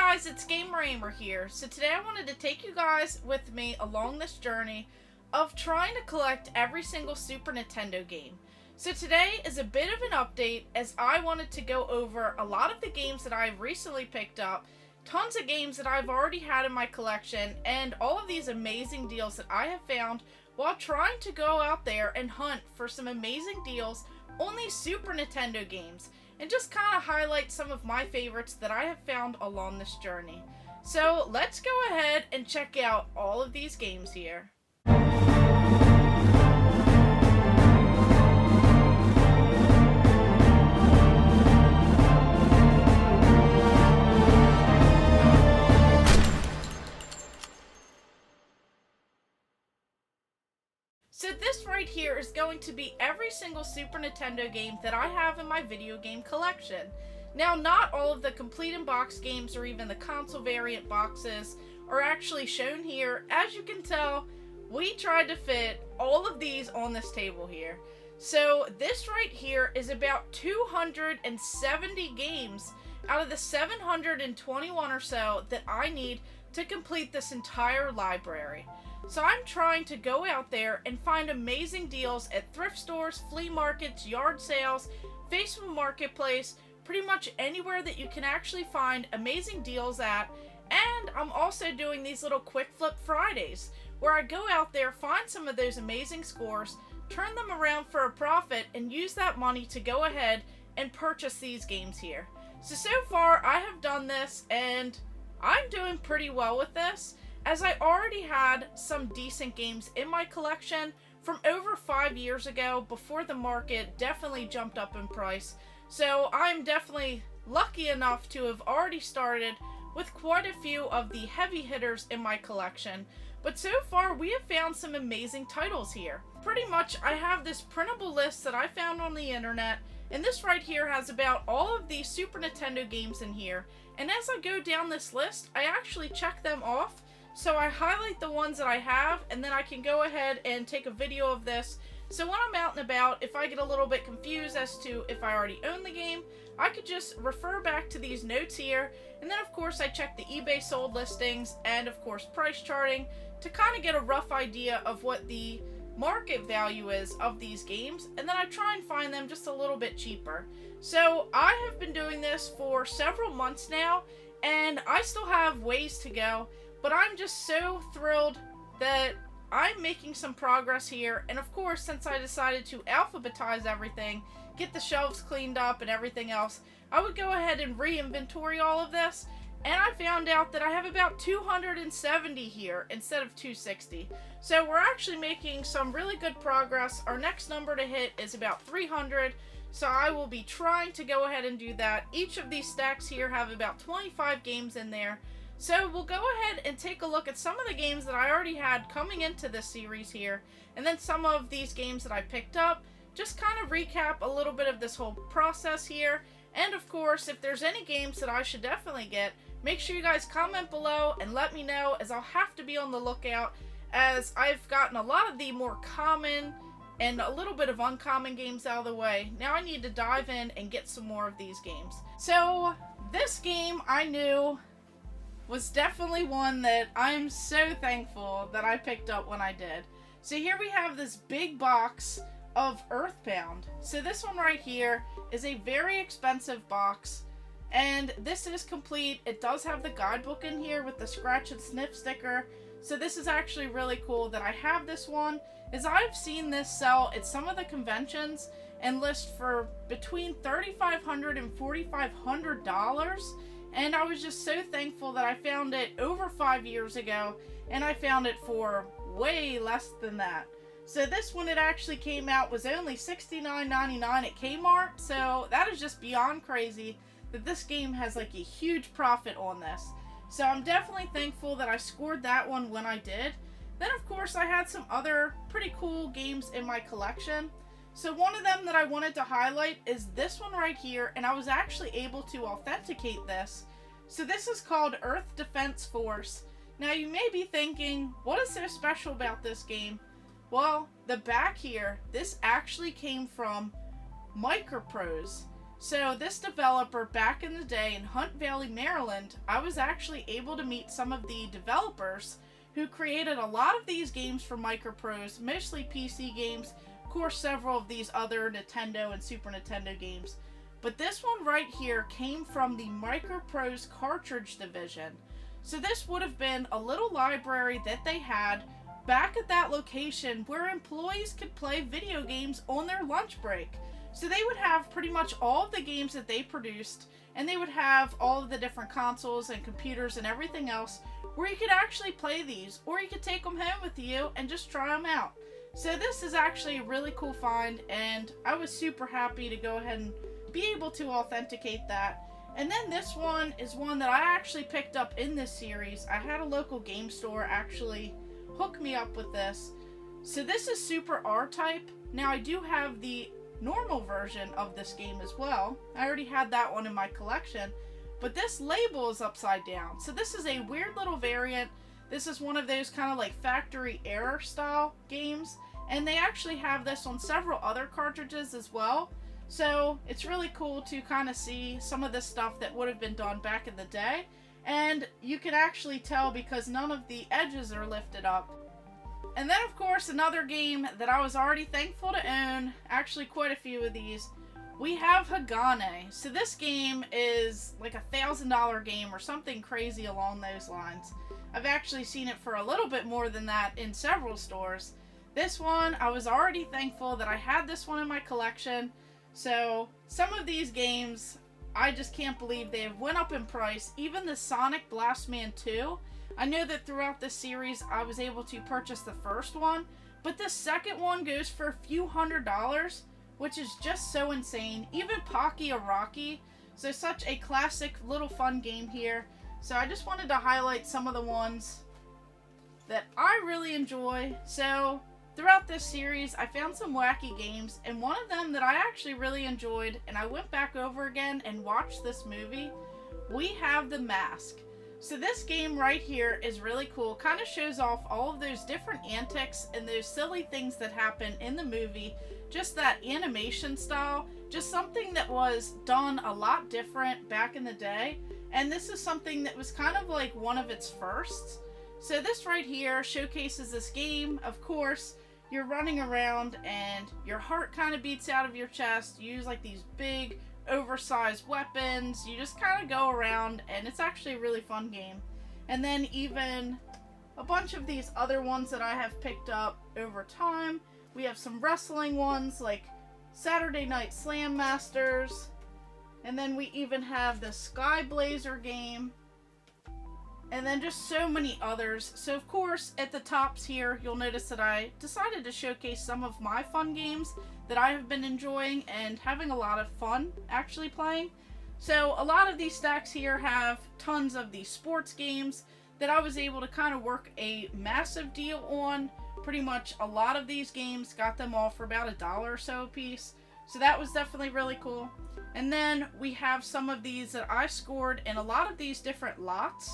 guys, it's Ahmer here. So today I wanted to take you guys with me along this journey of trying to collect every single Super Nintendo game. So today is a bit of an update as I wanted to go over a lot of the games that I've recently picked up, tons of games that I've already had in my collection, and all of these amazing deals that I have found while trying to go out there and hunt for some amazing deals on these Super Nintendo games, and just kind of highlight some of my favorites that I have found along this journey. So let's go ahead and check out all of these games here. So this right here is going to be every single Super Nintendo game that I have in my video game collection. Now, not all of the complete in box games or even the console variant boxes are actually shown here. As you can tell, we tried to fit all of these on this table here. So this right here is about 270 games out of the 721 or so that I need to complete this entire library. So I'm trying to go out there and find amazing deals at thrift stores, flea markets, yard sales, Facebook Marketplace, pretty much anywhere that you can actually find amazing deals at. And I'm also doing these little quick flip Fridays where I go out there, find some of those amazing scores, turn them around for a profit, and use that money to go ahead and purchase these games here. So far I have done this and I'm doing pretty well with this, as I already had some decent games in my collection from over 5 years ago before the market definitely jumped up in price. So I'm definitely lucky enough to have already started with quite a few of the heavy hitters in my collection. But so far we have found some amazing titles here. Pretty much I have this printable list that I found on the internet, and this right here has about all of the Super Nintendo games in here. And as I go down this list, I actually check them off. So I highlight the ones that I have, and then I can go ahead and take a video of this. So when I'm out and about, if I get a little bit confused as to if I already own the game, I could just refer back to these notes here. And then of course I check the eBay sold listings and of course price charting to kind of get a rough idea of what the market value is of these games. And then I try and find them just a little bit cheaper. So I have been doing this for several months now, and I still have ways to go. But I'm just so thrilled that I'm making some progress here. And of course, since I decided to alphabetize everything, get the shelves cleaned up and everything else, I would go ahead and re-inventory all of this. And I found out that I have about 270 here instead of 260. So we're actually making some really good progress. Our next number to hit is about 300. So I will be trying to go ahead and do that. Each of these stacks here have about 25 games in there. So we'll go ahead and take a look at some of the games that I already had coming into this series here, and then some of these games that I picked up, just kind of recap a little bit of this whole process here. And of course, if there's any games that I should definitely get, make sure you guys comment below and let me know, as I'll have to be on the lookout, as I've gotten a lot of the more common and a little bit of uncommon games out of the way. Now I need to dive in and get some more of these games. So this game I knew was definitely one that I'm so thankful that I picked up when I did. So here we have this big box of Earthbound. So this one right here is a very expensive box, and this is complete. It does have the guidebook in here with the scratch and sniff sticker. So this is actually really cool that I have this one, as I've seen this sell at some of the conventions and list for between $3,500 and $4,500. And I was just so thankful that I found it over 5 years ago, and I found it for way less than that. So this one, it actually came out, was only $69.99 at Kmart, so that is just beyond crazy that this game has like a huge profit on this. So I'm definitely thankful that I scored that one when I did. Then of course I had some other pretty cool games in my collection. So one of them that I wanted to highlight is this one right here, and I was actually able to authenticate this. So this is called Earth Defense Force. Now you may be thinking, what is so special about this game? Well, the back here, this actually came from Microprose. So this developer, back in the day in Hunt Valley, Maryland, I was actually able to meet some of the developers who created a lot of these games for Microprose, mostly PC games, of course several of these other Nintendo and Super Nintendo games. But this one right here came from the Microprose cartridge division. So this would have been a little library that they had back at that location where employees could play video games on their lunch break. So they would have pretty much all of the games that they produced, and they would have all of the different consoles and computers and everything else where you could actually play these, or you could take them home with you and just try them out. So this is actually a really cool find, and I was super happy to go ahead and be able to authenticate that. And then this one is one that I actually picked up in this series. I had a local game store actually hook me up with this. So this is Super R-Type. Now I do have the normal version of this game as well. I already had that one in my collection. But this label is upside down. So this is a weird little variant. This is one of those kind of like factory error style games. And they actually have this on several other cartridges as well. So it's really cool to kind of see some of this stuff that would have been done back in the day. And you can actually tell because none of the edges are lifted up. And then of course another game that I was already thankful to own, actually quite a few of these, we have Hagane. So this game is like $1,000 game or something crazy along those lines. I've actually seen it for a little bit more than that in several stores. This one, I was already thankful that I had this one in my collection. So some of these games, I just can't believe they have went up in price. Even the Sonic Blastman 2. I know that throughout this series I was able to purchase the first one, but the second one goes for a few $100s, which is just so insane. Even Pocky Rocky, so such a classic little fun game here. So I just wanted to highlight some of the ones that I really enjoy. So throughout this series I found some wacky games, and one of them that I actually really enjoyed, and I went back over again and watched this movie, we have The Mask. So this game right here is really cool. Kind of shows off all of those different antics and those silly things that happen in the movie. Just that animation style. Just something that was done a lot different back in the day. And this is something that was kind of like one of its firsts. So this right here showcases this game. Of course, you're running around and your heart kind of beats out of your chest. You use like these big oversized weapons. You just kind of go around, and it's actually a really fun game. And then even a bunch of these other ones that I have picked up over time. We have some wrestling ones like Saturday Night Slam Masters, and then we even have the Sky Blazer game, and then just so many others. So of course at the tops here you'll notice that I decided to showcase some of my fun games that I have been enjoying and having a lot of fun actually playing. So a lot of these stacks here have tons of these sports games that I was able to kind of work a massive deal on. Pretty much a lot of these games got them all for about $1 or so a piece. So that was definitely really cool. And then we have some of these that I scored in a lot of these different lots.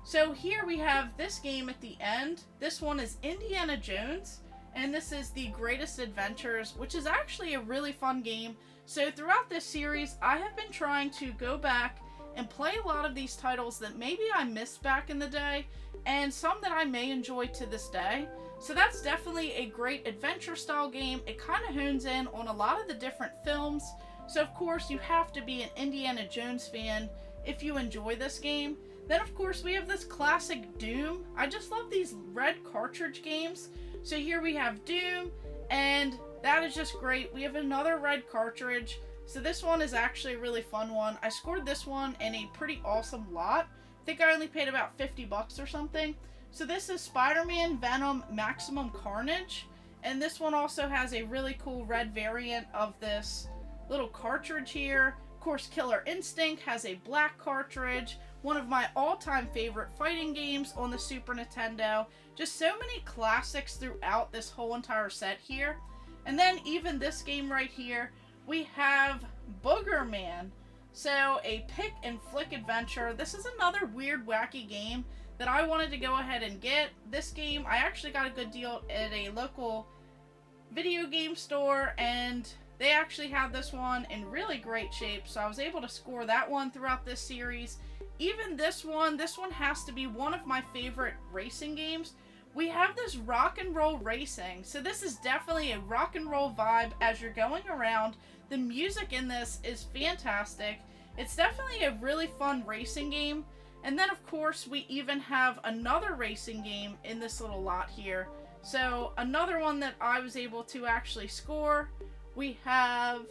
So here we have this game at the end. This one is Indiana Jones, and this is The Greatest Adventures, which is actually a really fun game. So throughout this series, I have been trying to go back and play a lot of these titles that maybe I missed back in the day, and some that I may enjoy to this day. So that's definitely a great adventure style game. It kind of hones in on a lot of the different films. So of course you have to be an Indiana Jones fan if you enjoy this game. Then of course we have this classic Doom. I just love these red cartridge games. So here we have Doom, and that is just great. We have another red cartridge. So this one is actually a really fun one. I scored this one in a pretty awesome lot. I think I only paid about 50 bucks or something. So this is Spider-Man Venom Maximum Carnage. And this one also has a really cool red variant of this little cartridge here. Of course, Killer Instinct has a black cartridge. One of my all-time favorite fighting games on the Super Nintendo. Just so many classics throughout this whole entire set here. And then even this game right here, we have Booger Man. So a pick and flick adventure. This is another weird, wacky game that I wanted to go ahead and get. This game, I actually got a good deal at a local video game store, and They actually had this one in really great shape, so I was able to score that one throughout this series. Even this one has to be one of my favorite racing games. We have this rock and roll racing, so this is definitely a rock and roll vibe as you're going around. The music in this is fantastic. It's definitely a really fun racing game. And then of course we even have another racing game in this little lot here. So another one that I was able to actually score. We have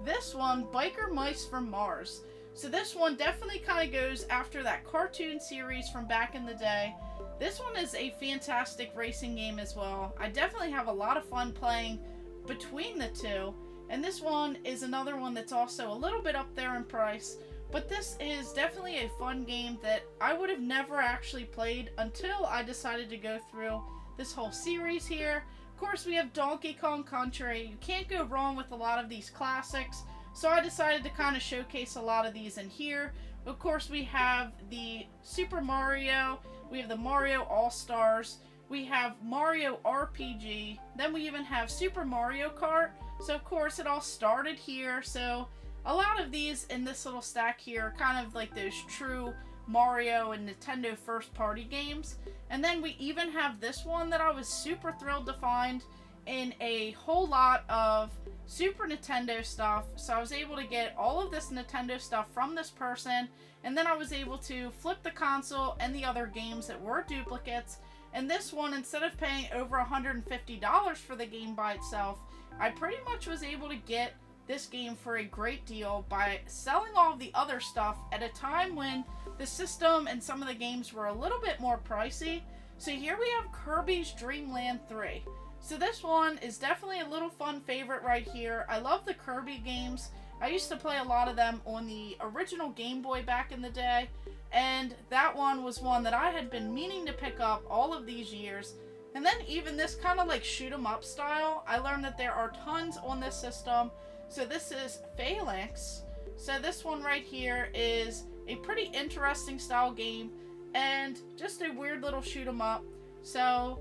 this one, Biker Mice from Mars. So this one definitely kind of goes after that cartoon series from back in the day. This one is a fantastic racing game as well. I definitely have a lot of fun playing between the two. And this one is another one that's also a little bit up there in price. But this is definitely a fun game that I would have never actually played until I decided to go through this whole series here. Of course, we have Donkey Kong Country. You can't go wrong with a lot of these classics. So I decided to kind of showcase a lot of these in here. Of course, we have the Super Mario. We have the Mario All-Stars. We have Mario RPG. Then we even have Super Mario Kart. So of course, it all started here. So a lot of these in this little stack here are kind of like those true Mario and Nintendo first party games. And then we even have this one that I was super thrilled to find in a whole lot of Super Nintendo stuff. So I was able to get all of this Nintendo stuff from this person, and then I was able to flip the console and the other games that were duplicates. And this one, instead of paying over $150 for the game by itself, I pretty much was able to get this game for a great deal by selling all of the other stuff at a time when the system and some of the games were a little bit more pricey. So here we have Kirby's Dream Land 3. So this one is definitely a little fun favorite right here. I love the Kirby games. I used to play a lot of them on the original Game Boy back in the day, and that one was one that I had been meaning to pick up all of these years. And then even this kind of like shoot 'em up style, I learned that there are tons on this system. So this is Phalanx. So this one right here is a pretty interesting style game and just a weird little shoot 'em up. So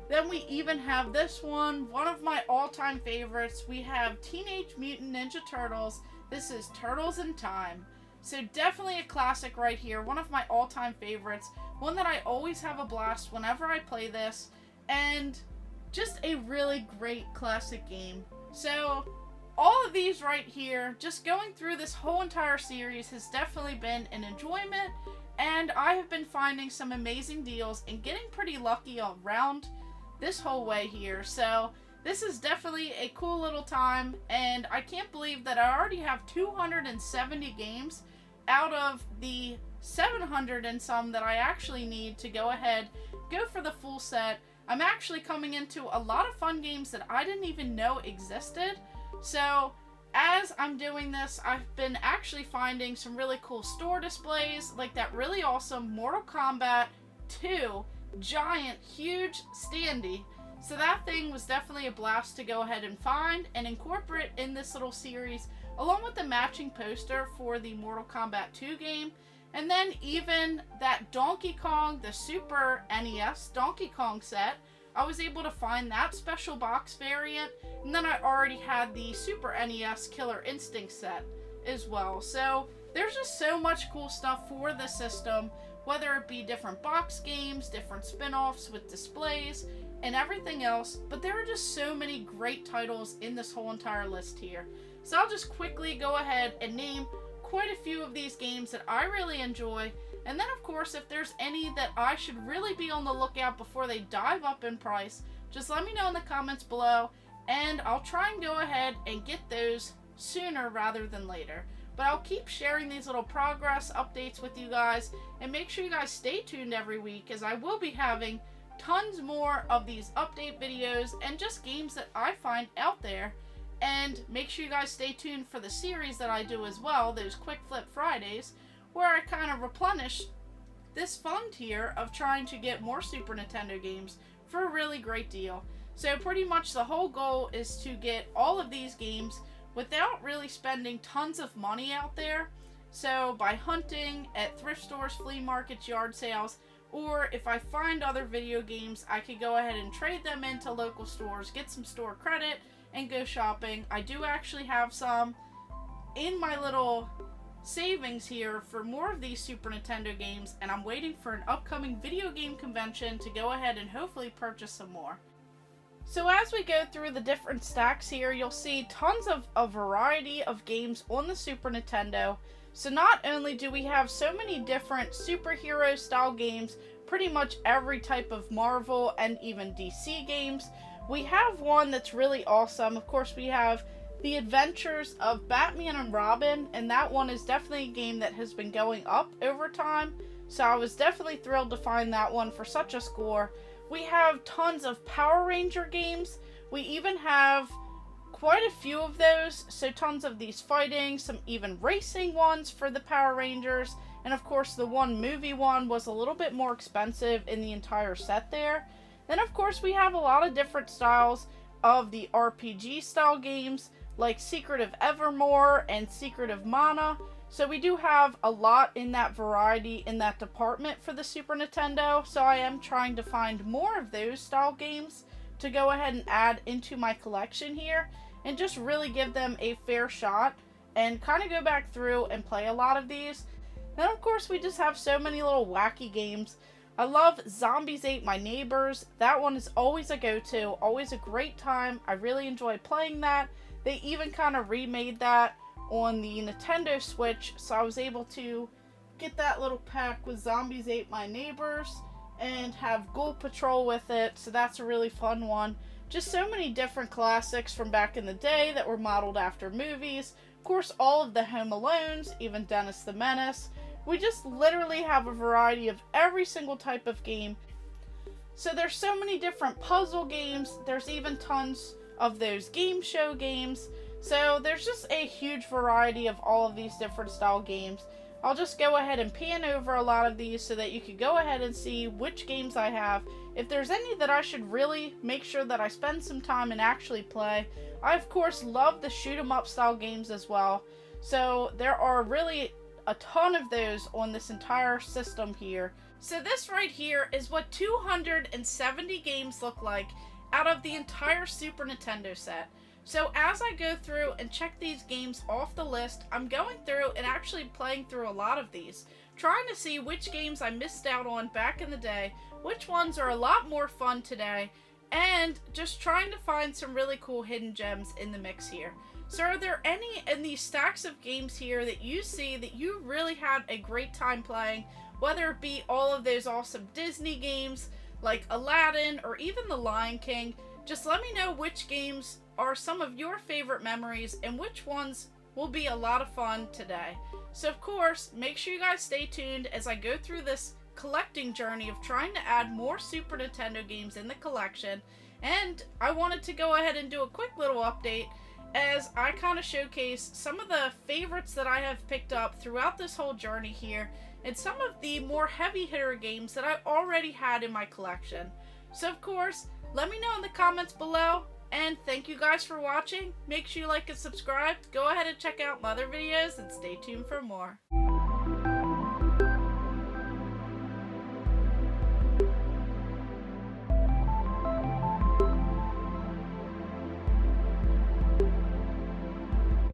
then we even have this one of my all-time favorites. We have Teenage Mutant Ninja Turtles. This is Turtles in Time. So definitely a classic right here. One of my all-time favorites. One that I always have a blast whenever I play this. And just a really great classic game. So all of these right here, just going through this whole entire series has definitely been an enjoyment. And I have been finding some amazing deals and getting pretty lucky around this whole way here. So this is definitely a cool little time, and I can't believe that I already have 270 games out of the 700 and some that I actually need to go ahead, go for the full set. I'm actually coming into a lot of fun games that I didn't even know existed. So as I'm doing this, I've been actually finding some really cool store displays, like that really awesome Mortal Kombat 2 giant, huge standee. So that thing was definitely a blast to go ahead and find and incorporate in this little series, along with the matching poster for the Mortal Kombat 2 game. And then even that Donkey Kong, the Super NES Donkey Kong set, I was able to find that special box variant. And then I already had the Super NES Killer Instinct set as well. So there's just so much cool stuff for the system, whether it be different box games, different spin-offs with displays, and everything else. But there are just so many great titles in this whole entire list here. So I'll just quickly go ahead and name quite a few of these games that I really enjoy. And then of course, if there's any that I should really be on the lookout before they dive up in price, just let me know in the comments below, and I'll try and go ahead and get those sooner rather than later. But I'll keep sharing these little progress updates with you guys, and make sure you guys stay tuned every week, as I will be having tons more of these update videos and just games that I find out there. And make sure you guys stay tuned for the series that I do as well, those Quick Flip Fridays, where I kind of replenish this fund here of trying to get more Super Nintendo games for a really great deal. So pretty much the whole goal is to get all of these games without really spending tons of money out there. So by hunting at thrift stores, flea markets, yard sales, or if I find other video games, I could go ahead and trade them into local stores, get some store credit, and go shopping. I do actually have some in my little savings here for more of these Super Nintendo games, and I'm waiting for an upcoming video game convention to go ahead and hopefully purchase some more. So as we go through the different stacks here, you'll see tons of a variety of games on the Super Nintendo. So not only do we have so many different superhero style games, pretty much every type of Marvel and even DC games, we have one that's really awesome. Of course, we have The Adventures of Batman and Robin, and that one is definitely a game that has been going up over time. So I was definitely thrilled to find that one for such a score. We have tons of Power Ranger games. We even have quite a few of those, so tons of these fighting, some even racing ones for the Power Rangers, and of course the one movie one was a little bit more expensive in the entire set there. Then of course we have a lot of different styles of the RPG style games, like Secret of Evermore and Secret of Mana. So we do have a lot in that variety in that department for the Super Nintendo, so I am trying to find more of those style games to go ahead and add into my collection here, and just really give them a fair shot, and kind of go back through and play a lot of these. Then of course we just have so many little wacky games. I love Zombies Ate My Neighbors. That one is always a go-to, always a great time. I really enjoy playing that. They even kind of remade that on the Nintendo Switch, so I was able to get that little pack with Zombies Ate My Neighbors and have Ghoul Patrol with it, so that's a really fun one. Just so many different classics from back in the day that were modeled after movies. Of course, all of the Home Alones, even Dennis the Menace. We just literally have a variety of every single type of game. So there's so many different puzzle games. There's even tons of those game show games. So there's just a huge variety of all of these different style games. I'll just go ahead and pan over a lot of these so that you can go ahead and see which games I have. If there's any that I should really make sure that I spend some time and actually play, I of course love the shoot 'em up style games as well. So there are really a ton of those on this entire system here. So this right here is what 270 games look like out of the entire Super Nintendo set. So as I go through and check these games off the list, I'm going through and actually playing through a lot of these, trying to see which games I missed out on back in the day, which ones are a lot more fun today, and just trying to find some really cool hidden gems in the mix here. So are there any in these stacks of games here that you see that you really had a great time playing, whether it be all of those awesome Disney games like Aladdin or even The Lion King? Just let me know which games are some of your favorite memories and which ones will be a lot of fun today. So of course, make sure you guys stay tuned as I go through this collecting journey of trying to add more Super Nintendo games in the collection. And I wanted to go ahead and do a quick little update as I kind of showcase some of the favorites that I have picked up throughout this whole journey here, and some of the more heavy hitter games that I already had in my collection. So of course, let me know in the comments below, and thank you guys for watching. Make sure you like and subscribe. Go ahead and check out my other videos and stay tuned for more.